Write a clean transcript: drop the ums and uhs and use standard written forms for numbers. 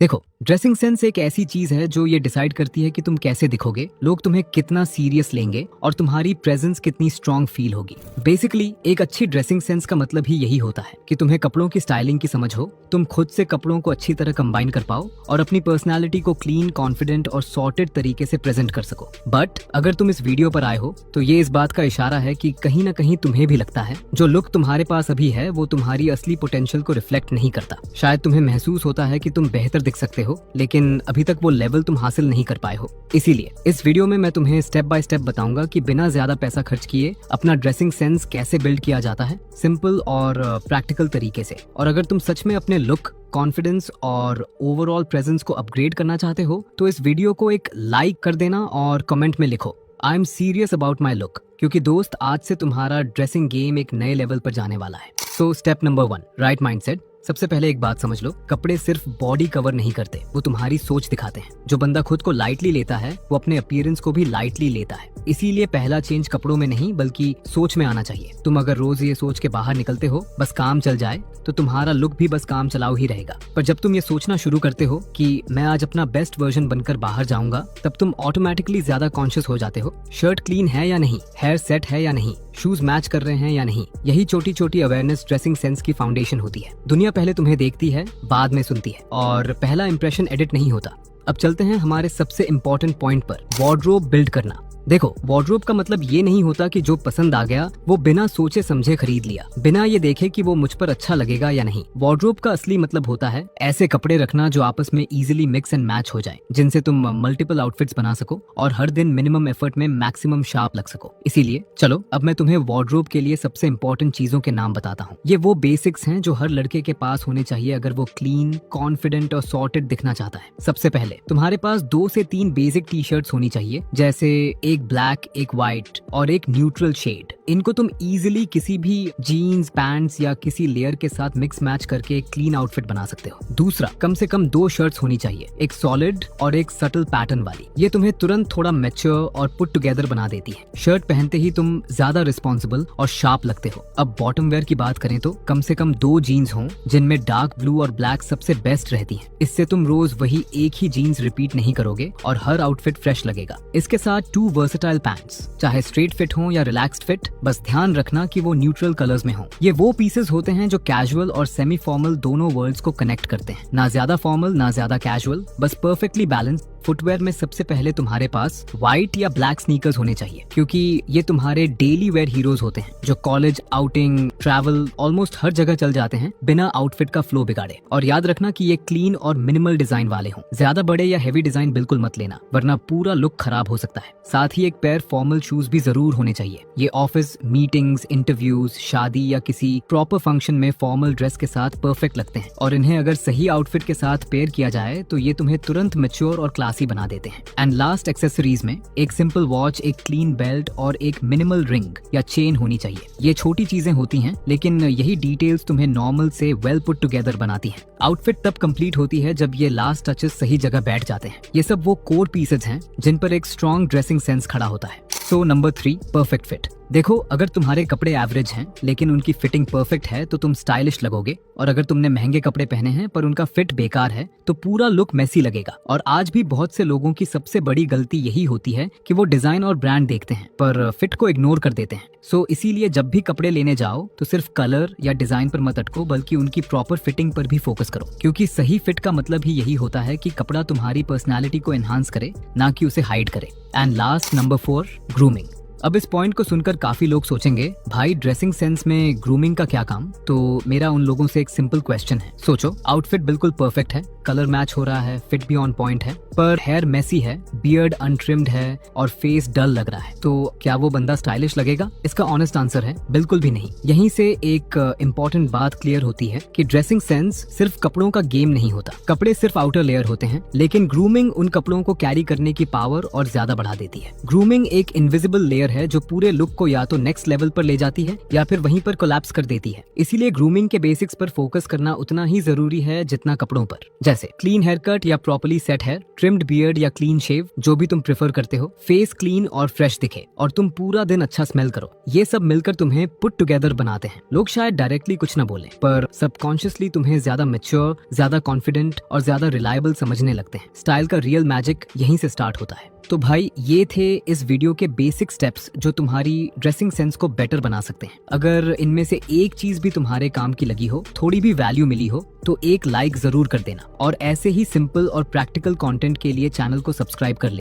देखो, dressing sense एक ऐसी चीज है जो ये डिसाइड करती है कि तुम कैसे दिखोगे, लोग तुम्हें कितना सीरियस लेंगे और तुम्हारी प्रेजेंस कितनी स्ट्रांग फील होगी। बेसिकली एक अच्छी ड्रेसिंग सेंस का मतलब ही यही होता है कि तुम्हें कपड़ों की स्टाइलिंग की समझ हो, तुम खुद से कपड़ों को अच्छी तरह कंबाइन कर पाओ और अपनी पर्सनैलिटी को क्लीन, कॉन्फिडेंट और सॉर्टेड तरीके से प्रेजेंट कर सको। बट अगर तुम इस वीडियो पर आए हो तो ये इस बात का इशारा है कि कहीं ना कहीं तुम्हें भी लगता है जो लुक तुम्हारे पास अभी है वो तुम्हारी असली पोटेंशियल को रिफ्लेक्ट नहीं करता। शायद तुम्हें महसूस होता है कि तुम बेहतर दिख सकते हो, लेकिन अभी तक वो लेवल तुम हासिल नहीं कर पाए हो। इसीलिए इस वीडियो में मैं तुम्हें स्टेप बाय स्टेप बताऊंगा कि बिना ज्यादा पैसा खर्च किए अपना ड्रेसिंग सेंस कैसे बिल्ड किया जाता है, सिंपल और प्रैक्टिकल तरीके से। और अगर तुम सच में अपने लुक, कॉन्फिडेंस और ओवरऑल प्रेजेंस को अपग्रेड करना चाहते हो तो इस वीडियो को एक लाइक कर देना और कमेंट में लिखो I am serious about my look, क्योंकि दोस्त आज से तुम्हारा ड्रेसिंग गेम एक नए लेवल पर जाने वाला है। So step number 1, right mindset. सबसे पहले एक बात समझ लो, कपड़े सिर्फ बॉडी कवर नहीं करते, वो तुम्हारी सोच दिखाते हैं। जो बंदा खुद को लाइटली लेता है वो अपने अपीयरेंस को भी लाइटली लेता है। इसीलिए पहला चेंज कपड़ों में नहीं बल्कि सोच में आना चाहिए। तुम अगर रोज ये सोच के बाहर निकलते हो बस काम चल जाए तो तुम्हारा लुक भी बस काम चलाओ ही रहेगा। पर जब तुम ये सोचना शुरू करते हो कि मैं आज अपना बेस्ट वर्जन बनकर बाहर जाऊंगा, तब तुम ऑटोमेटिकली ज्यादा कॉन्शियस हो जाते हो। शर्ट क्लीन है या नहीं, हेयर सेट है या नहीं, शूज मैच कर रहे हैं या नहीं, यही छोटी छोटी अवेयरनेस ड्रेसिंग सेंस की फाउंडेशन होती है। दुनिया पहले तुम्हें देखती है, बाद में सुनती है, और पहला इंप्रेशन एडिट नहीं होता। अब चलते हैं हमारे सबसे इम्पोर्टेंट पॉइंट पर, वार्डरोब बिल्ड करना। देखो, वार्डरोब का मतलब ये नहीं होता कि जो पसंद आ गया वो बिना सोचे समझे खरीद लिया, बिना ये देखे कि वो मुझ पर अच्छा लगेगा या नहीं। वार्डरोब का असली मतलब होता है ऐसे कपड़े रखना जो आपस में इजीली मिक्स एंड मैच हो जाए, जिनसे तुम मल्टीपल आउटफिट्स बना सको और हर दिन मिनिमम एफर्ट में मैक्सिमम शार्प लग सको। इसीलिए चलो अब मैं तुम्हें वार्डरोब के लिए सबसे इंपॉर्टेंट चीजों के नाम बताता हूँ। ये वो बेसिक्स हैं जो हर लड़के के पास होने चाहिए अगर वो क्लीन, कॉन्फिडेंट और सॉर्टेड दिखना चाहता है। सबसे पहले तुम्हारे पास 2 से 3 बेसिक टी शर्ट्स होनी चाहिए, जैसे एक ब्लैक, एक व्हाइट और एक न्यूट्रल शेड। इनको तुम इजीली किसी भी जीन्स, पैंट्स या किसी लेयर के साथ मिक्स मैच करके एक क्लीन आउटफिट बना सकते हो। दूसरा, कम से कम 2 शर्ट्स होनी चाहिए, एक सॉलिड और एक सटल पैटर्न वाली। ये तुम्हें तुरंत थोड़ा मैच्योर और पुट टुगेदर बना देती है। शर्ट पहनते ही तुम ज्यादा रिस्पॉन्सिबल और शार्प लगते हो। अब बॉटम वेयर की बात करें तो कम से कम 2 जीन्स हों जिनमें डार्क ब्लू और ब्लैक सबसे बेस्ट रहती हैं। इससे तुम रोज वही एक ही जीन्स रिपीट नहीं करोगे और हर आउटफिट फ्रेश लगेगा। इसके साथ 2 वर्सेटाइल पैंट्स, चाहे स्ट्रेट फिट हो या रिलैक्स्ड फिट, बस ध्यान रखना कि वो न्यूट्रल कलर्स में हो। ये वो पीसेस होते हैं जो कैजुअल और सेमी फॉर्मल दोनों वर्ल्ड्स को कनेक्ट करते हैं, ना ज्यादा फॉर्मल ना ज्यादा कैजुअल, बस परफेक्टली बैलेंस। फुटवेयर में सबसे पहले तुम्हारे पास व्हाइट या ब्लैक स्नीकर्स होने चाहिए, क्योंकि ये तुम्हारे डेली वेयर हीरोज होते हैं जो कॉलेज, आउटिंग, ट्रैवल ऑलमोस्ट हर जगह चल जाते हैं बिना आउटफिट का फ्लो बिगाड़े। और याद रखना कि ये क्लीन और मिनिमल डिजाइन वाले हों। ज्यादा बड़े या हेवी डिजाइन बिल्कुल मत लेना, वरना पूरा लुक खराब हो सकता है। साथ ही एक पेयर फॉर्मल शूज भी जरूर होने चाहिए। ये ऑफिस, मीटिंग्स, इंटरव्यूज, शादी या किसी प्रॉपर फंक्शन में फॉर्मल ड्रेस के साथ परफेक्ट लगते हैं, और इन्हें अगर सही आउटफिट के साथ पेयर किया जाए तो ये तुम्हें तुरंत मैच्योर और क्लासी बना देते हैं। एंड लास्ट, एक्सेसरीज में एक सिंपल वॉच, एक क्लीन बेल्ट और एक मिनिमल रिंग या चेन होनी चाहिए। ये छोटी चीजें होती हैं, लेकिन यही डिटेल्स तुम्हें नॉर्मल से वेल पुट टुगेदर बनाती हैं। आउटफिट तब कंप्लीट होती है जब ये लास्ट टचेस सही जगह बैठ जाते हैं। ये सब वो कोर पीसेस हैं जिन पर एक स्ट्रॉन्ग ड्रेसिंग सेंस खड़ा होता है। So number 3, perfect fit. देखो, अगर तुम्हारे कपड़े एवरेज हैं लेकिन उनकी फिटिंग परफेक्ट है तो तुम स्टाइलिश लगोगे, और अगर तुमने महंगे कपड़े पहने हैं पर उनका फिट बेकार है तो पूरा लुक मेसी लगेगा। और आज भी बहुत से लोगों की सबसे बड़ी गलती यही होती है कि वो डिजाइन और ब्रांड देखते हैं पर फिट को इग्नोर कर देते हैं। सो इसीलिए जब भी कपड़े लेने जाओ तो सिर्फ कलर या डिजाइन पर मत अटको, बल्कि उनकी प्रॉपर फिटिंग पर भी फोकस करो, क्योंकि सही फिट का मतलब ही यही होता है कि कपड़ा तुम्हारी पर्सनैलिटी को एनहांस करे, ना कि उसे हाइड करे। And last, number 4, grooming. अब इस पॉइंट को सुनकर काफी लोग सोचेंगे, भाई ड्रेसिंग सेंस में ग्रूमिंग का क्या काम? तो मेरा उन लोगों से एक सिंपल क्वेश्चन है। सोचो, आउटफिट बिल्कुल परफेक्ट है, कलर मैच हो रहा है, फिट भी ऑन पॉइंट है, पर हेयर मेसी है, बियर्ड अनट्रिम्ड है और फेस डल लग रहा है, तो क्या वो बंदा स्टाइलिश लगेगा? इसका ऑनेस्ट आंसर है बिल्कुल भी नहीं। यहीं से एक इम्पोर्टेंट बात क्लियर होती है कि ड्रेसिंग सेंस सिर्फ कपड़ों का गेम नहीं होता। कपड़े सिर्फ आउटर लेयर होते हैं, लेकिन ग्रूमिंग उन कपड़ों को कैरी करने की पावर और ज्यादा बढ़ा देती है। ग्रूमिंग एक इनविजिबल लेयर है जो पूरे लुक को या तो नेक्स्ट लेवल पर ले जाती है या फिर वहीं पर कोलैप्स कर देती है। इसीलिए ग्रूमिंग के बेसिक्स पर फोकस करना उतना ही जरूरी है जितना कपड़ों पर, जैसे क्लीन हेयर कट या properly set hair, trimmed beard या क्लीन शेव, जो भी तुम प्रेफर करते हो, फेस क्लीन और फ्रेश दिखे और तुम पूरा दिन अच्छा स्मेल करो। ये सब मिलकर तुम्हें पुट टुगेदर बनाते हैं। लोग शायद डायरेक्टली कुछ ना बोले, पर सबकॉन्शियसली तुम्हें ज्यादा मैच्योर, ज्यादा कॉन्फिडेंट और ज्यादा रिलायबल समझने लगते हैं। स्टाइल का रियल मैजिक यहीं से स्टार्ट होता है। तो भाई ये थे इस वीडियो के बेसिक स्टेप्स जो तुम्हारी ड्रेसिंग सेंस को बेटर बना सकते हैं। अगर इनमें से एक चीज भी तुम्हारे काम की लगी हो, थोड़ी भी वैल्यू मिली हो, तो एक लाइक जरूर कर देना और ऐसे ही सिंपल और प्रैक्टिकल कंटेंट के लिए चैनल को सब्सक्राइब कर ले।